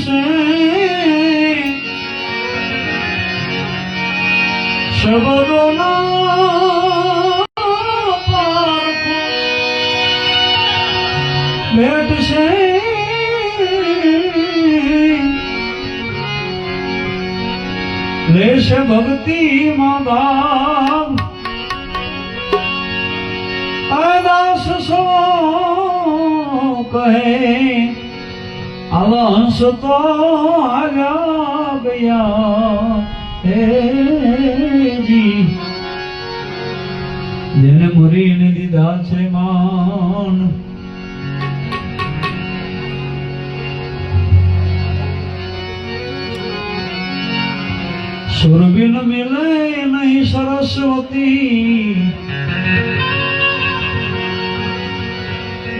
से शब्दों ना भेट से लेश भक्ति मादान दास सो कहे हंस तो आगा गया हे जी जेने मुरीने दीदा छे मान सुर बिन मिले नहीं सरस्वती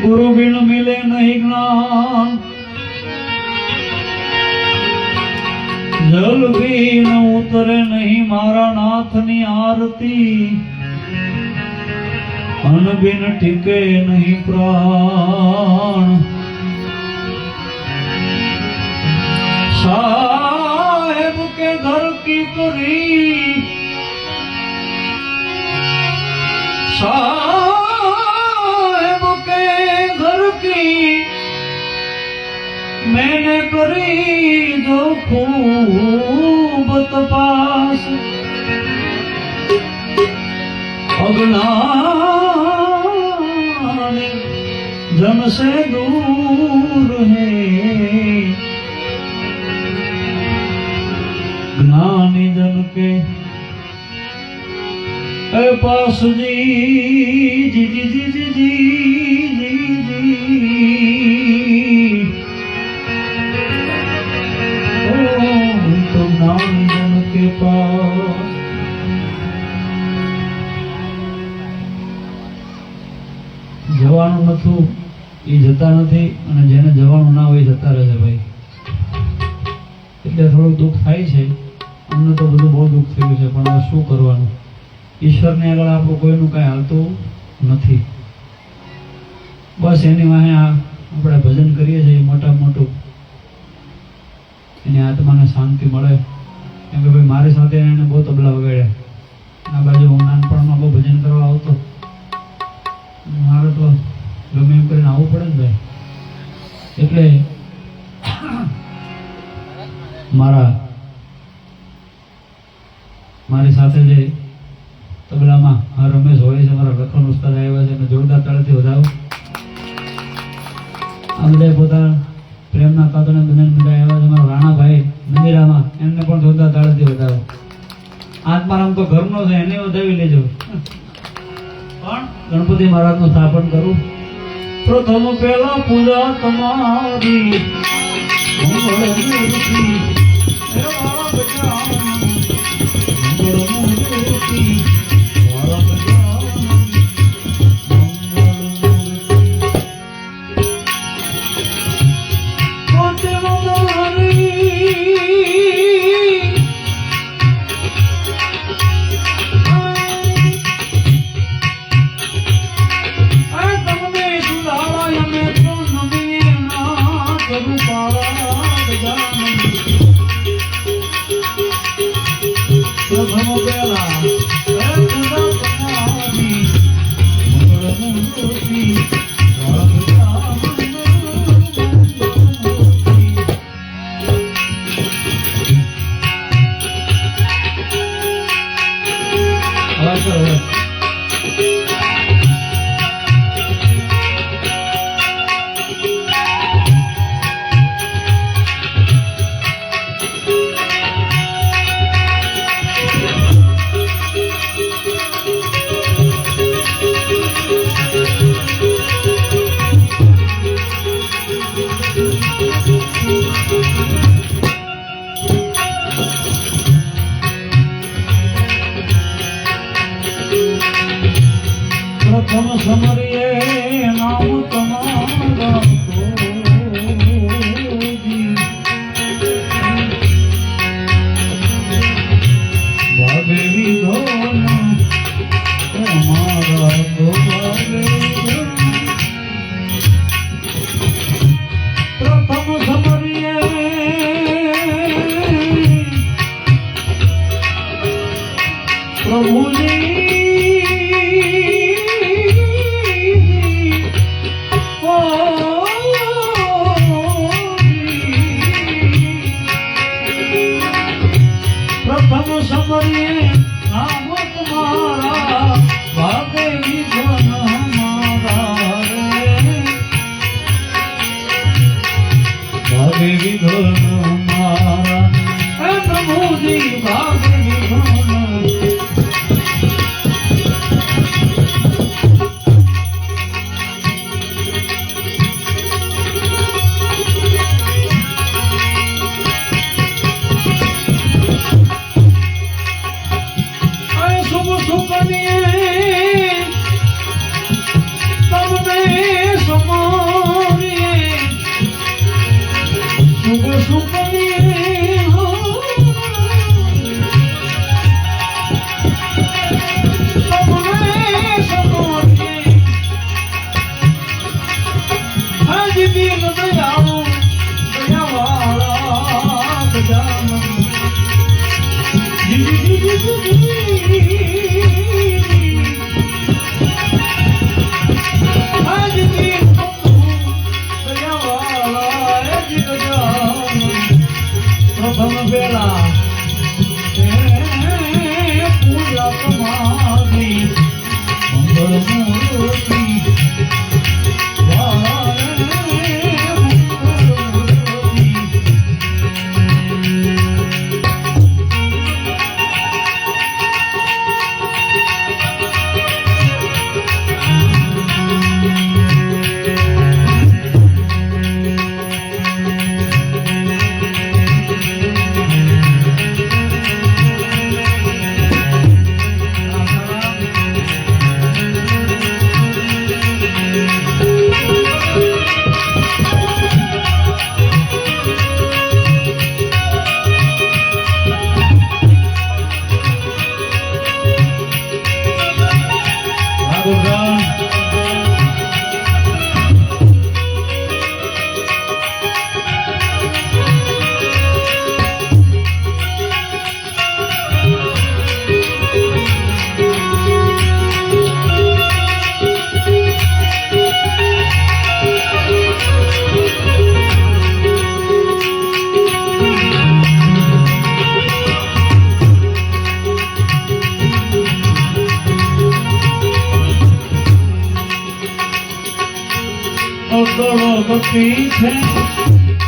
गुरु बिन मिले नहीं ज्ञान जल भी न उतरे नहीं मारा नाथ नी आरती अन बिन टिके नहीं प्राण साहेब के घर की करी साहेब के घर की मैंने करी जो खूब तपास अज्ञानी जन से दूर है ज्ञानी जन के पास जी जी जी जी जी जी जी तो ज्ञानी जन के पास जवानु नथु એ જતા નથી અને જેને જવાનું ના હોય જતા રહે ભાઈ એટલે થોડું દુઃખ થાય છે અમને તો બધું બહુ દુઃખ થયું છે પણ હવે શું કરવાનું ઈશ્વરને આગળ આપણું કોઈનું કાંઈ હાલતું નથી બસ એની વાહે આપણે ભજન કરીએ છીએ મોટા મોટું એની આત્માને શાંતિ મળે કેમ કે ભાઈ મારી સાથે એને બહુ તબલા વગાડ્યા આ બાજુ હું નાનપણમાં બહુ ભજન કરવા આવતો મારે તો ગમે એમ કરીને આવવું પડે ને ભાઈ એટલે મારી સાથે જે તબલામાં આ રમેશ હોય છે મારા લખન ઉસ્તાદ આવ્યા છે અને જોરદાર તાળીથી વધાવો આ બધા પોતાના પ્રેમના કાતોને બધાને બધા આવ્યા છે મારા રાણાભાઈ મંદિરામાં એમને પણ જોરદાર તાળીથી વધાવો આત્મારામ તો ઘરનો છે એને વધાવી લેજો પણ ગણપતિ મહારાજનું સ્થાપન કરું પ્રથમ પહેલા પૂજા તમારી વિઘ્ન મારા હે પ્રભુજી ભાગે વિઘ્ન ગણપતિ છે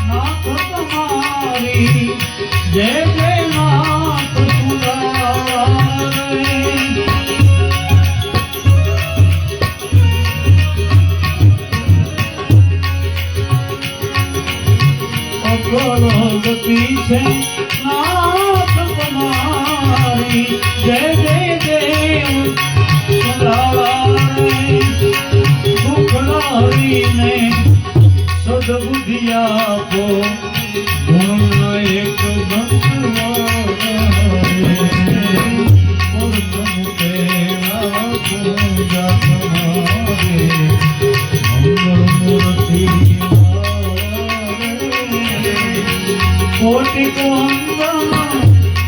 નાથ તમારી જય જય નાથ સુરારે ગણપતિ છે નાથ તમારી જય જય દેવ સુરારે ભૂખલારીને સદબુદ્ધિ આપો ગુણ એક કોટિ કોંદન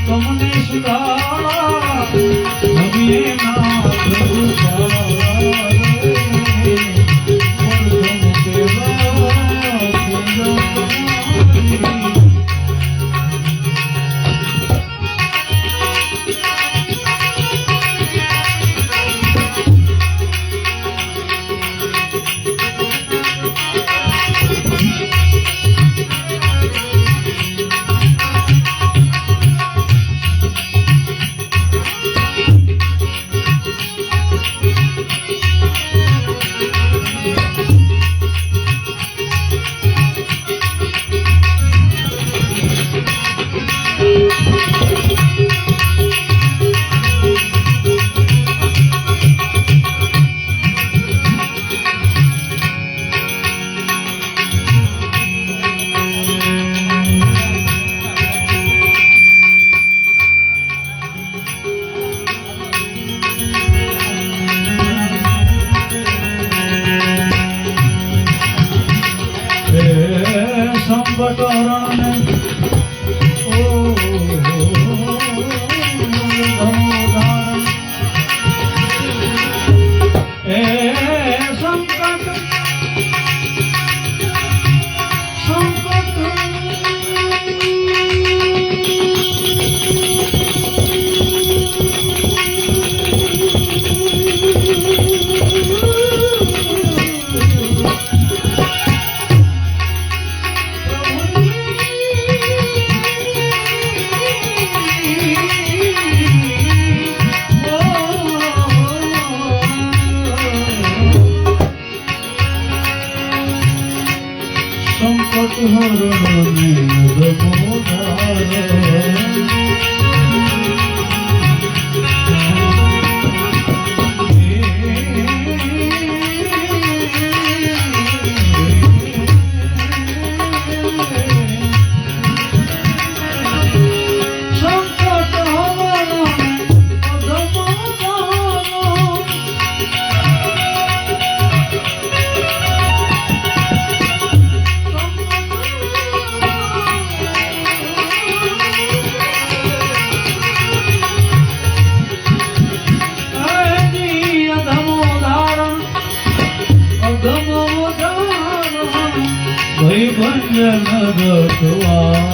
તમને સુધારા નવીએ નાથ સવા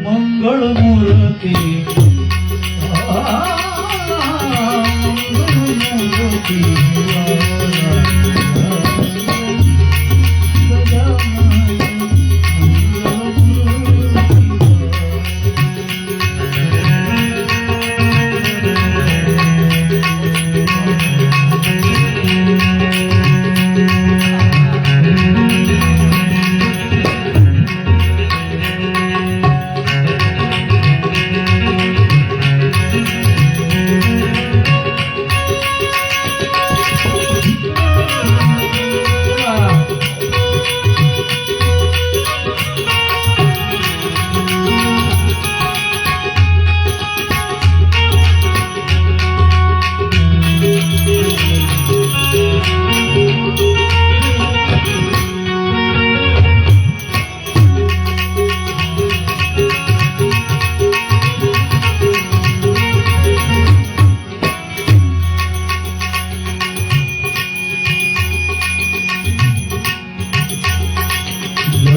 મંગળ મૂર્તિ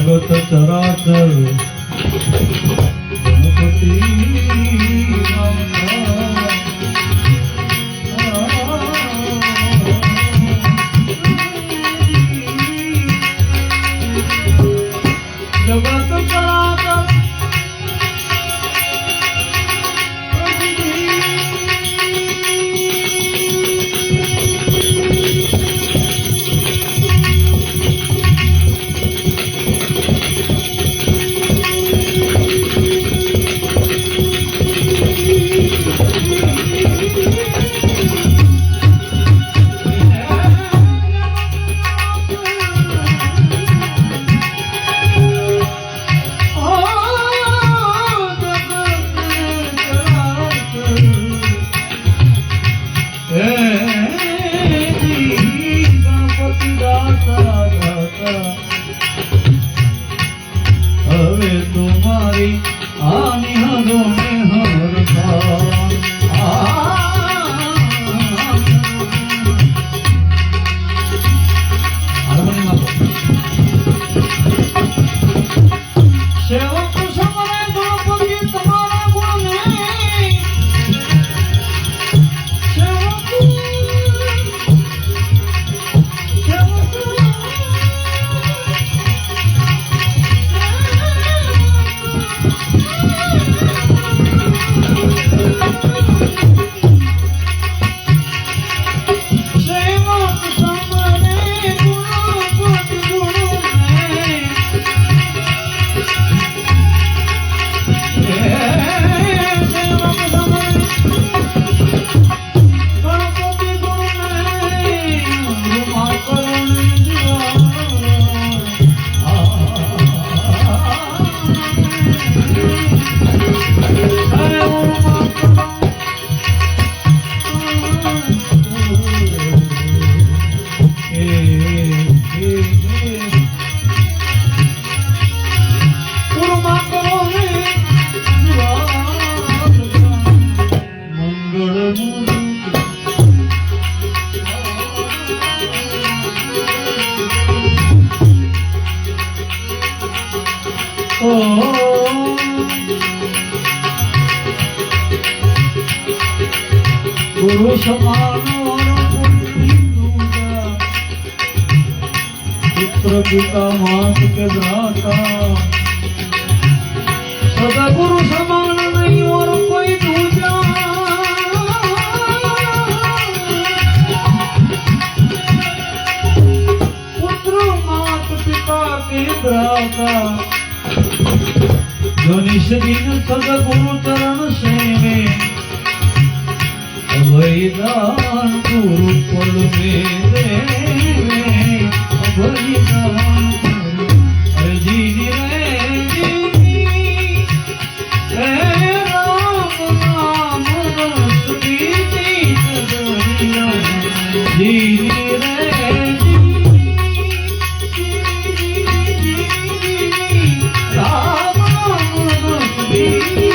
જગત ચરાચર ગણપતિ જગત ચરાચર હવે તુમારી આની હરોને હરતા સેવક સમરે ગણપતિ તમારા ગુણને ગુરુ સમાનો પુત્ર પિતા માત કે ભ્રાતા सदगुरु समान नहीं और कोई दूजा, पुत्र मात पिता के भ्राता, जो निश दिन सदगुरु चरण सेवे, अभयदान गुरु पल में देवे, अभयदान गुरु अरे जीनी रे जीनी, रे राम नाम रस बीती सदरिया, जीनी रे जीनी, राम नाम रस बीती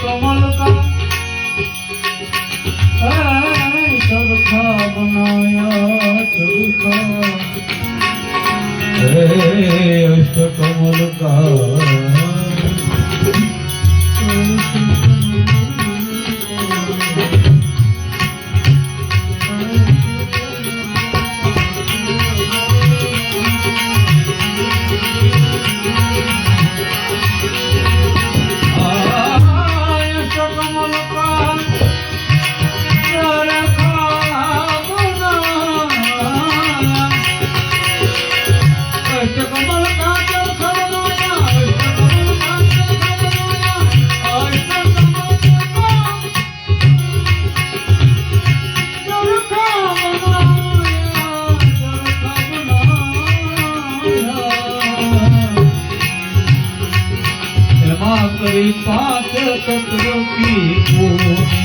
कमल का सरखा बनाया चरखा, अष्ट कमल का पांच तत्व की पूरी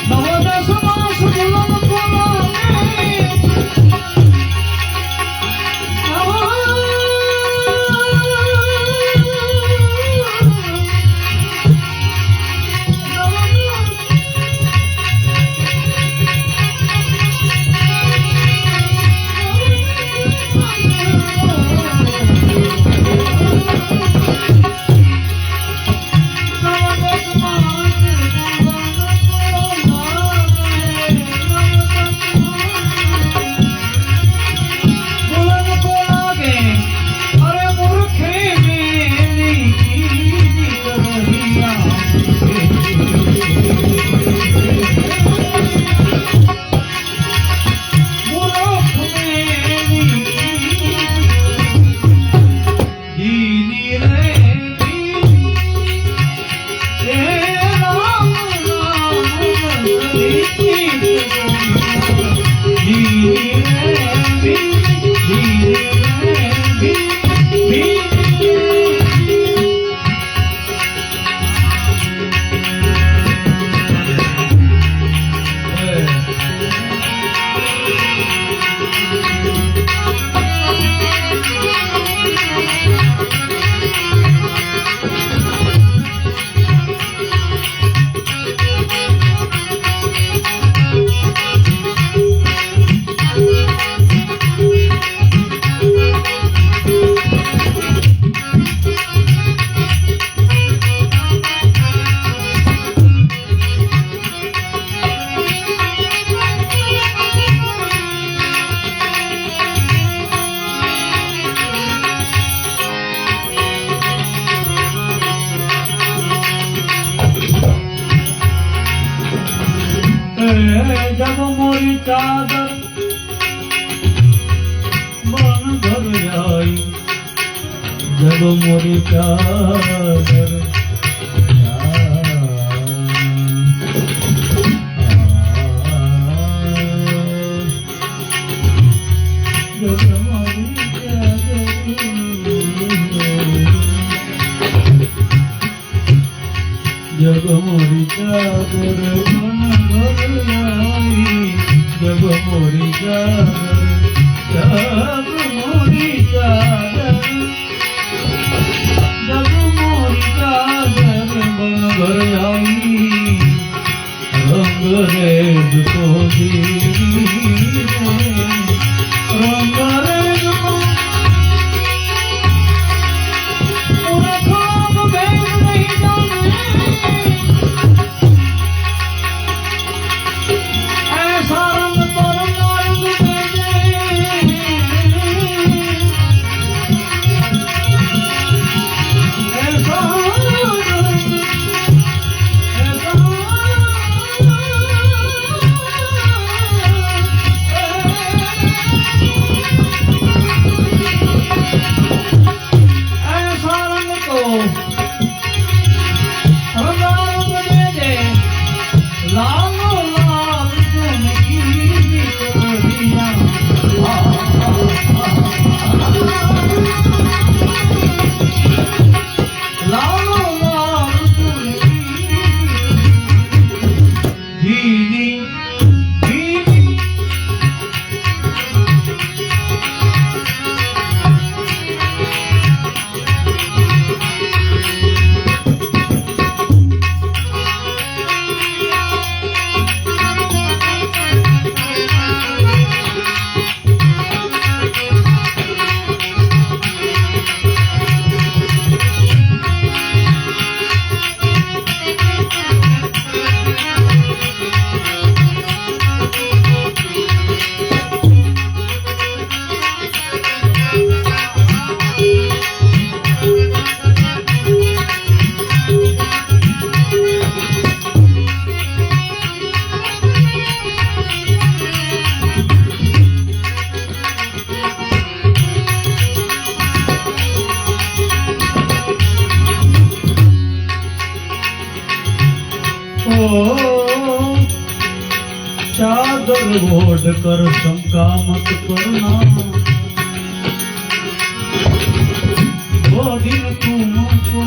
नवदस मास बुलंद मोरी चादर बन घर आई जब मोरी चादर जब मोरी चादर बन घर आई जब मोरी चादर जब मोरी चादर जब मोरी चादर बन घर आई रंग रेड को रंग रेड को चादर ओढ़ कर शंका मत करना वो दिन तुमको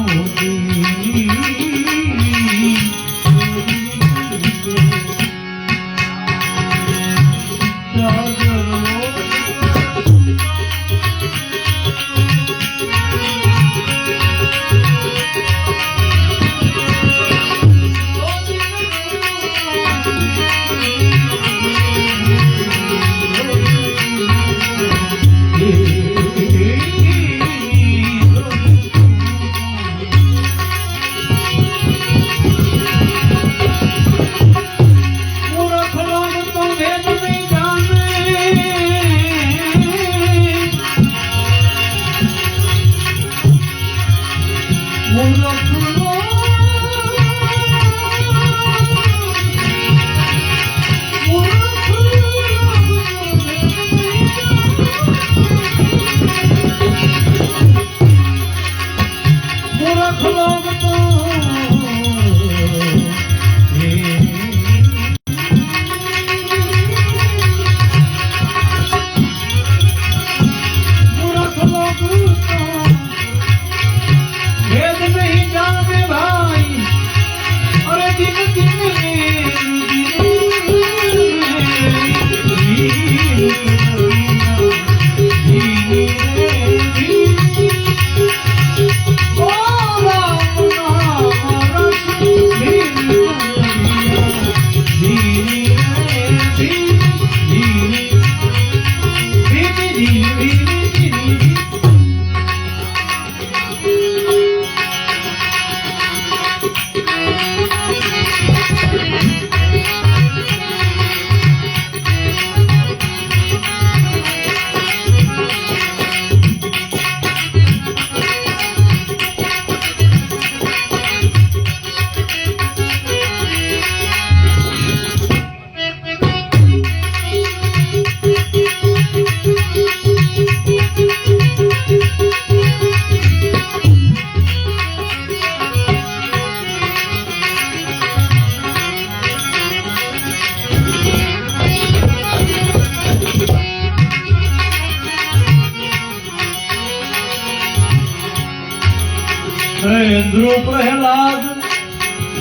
ધ્રુવ પ્રહલાદ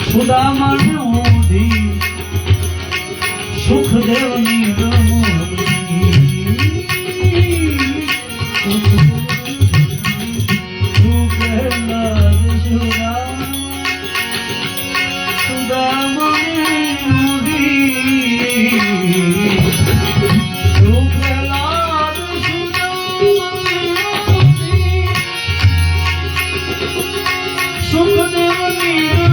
સુદામાને ઓઢી સુખદેવની રમૂડી ધ્રુવ પ્રહલાદ સુદામાને ઓઢી ધ્રુવ પ્રહલાદ સુખદેવની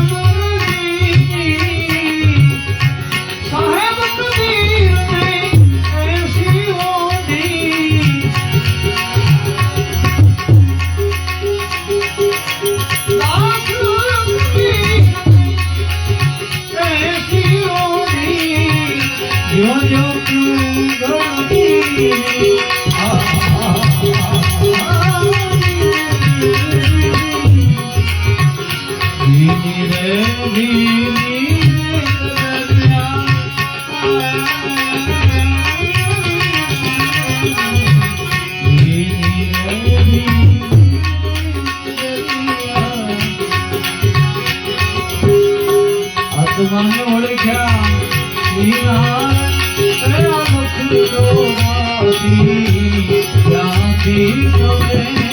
સાહેબ કબીરને એસી ઓઢી લાખ કબીરને એસી ઓઢી જો જો તું ગણી આત્માને ઓળખ્યા ત્યાંથી